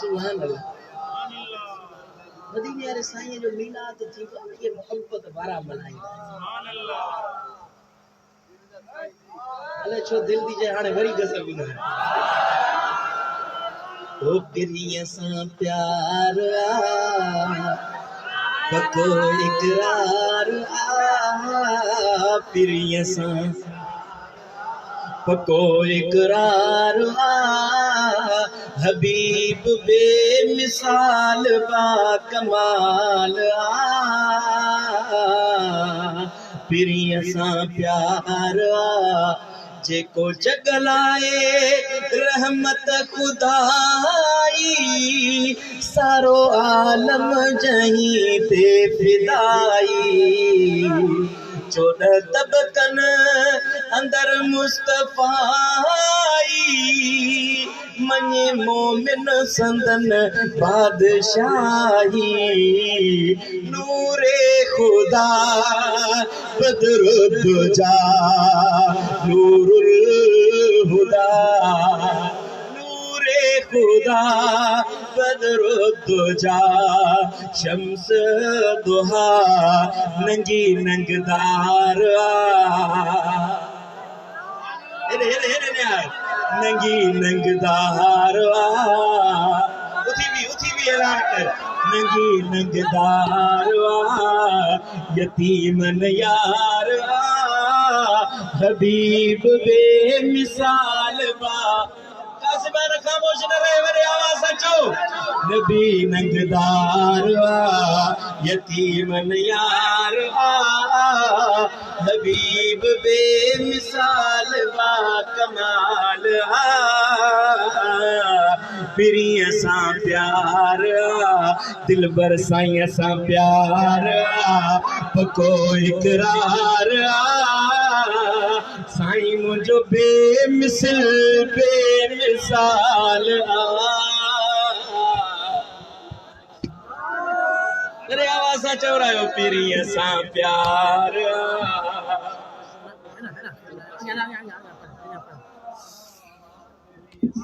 सुभान अल्लाह मदीने वारे साईं जो मीलाद थींदो आहे ये मोहब्बत वारा मल्हाईंदा सुभान अल्लाह अले छो दिल दी जे हाणे वरी गज़ल ॿुधाए ओ पिरीअ सां प्यार पको इकरार पिरीअ सां पको इकरार हबीब बेमिसाल बा कमाल पिरीअ सां प्यार जेको जगलाए रहमत खुदाई सारो आलम जहीं ते फिदाई 14 तबकन अंदर मुस्तफाई मने मोमिन संदन बादशाही नूरे खुदा बदरुद्दुजा नूरुल हुदा नूरे खुदा बदरुद्दुजा शम्स दुहा नंगी नंगदार नंगी नंगदार उथी भी ऐलान कर नंगी नंगदार यतीमन यार हबीब बेमिसाल बा कासिमान खामोश न रहे वरी आवाज सां चओ नबी नंगदार यतीमन यार हबीब बेमिसाल बा कमाल पिरीअ सां प्यार दिलबर साईं सां प्यार पको इकरार साईं मुझो बेमिसल बेमिसाल अरे आवाज़ सां चवरायो पिरीअ सां प्यार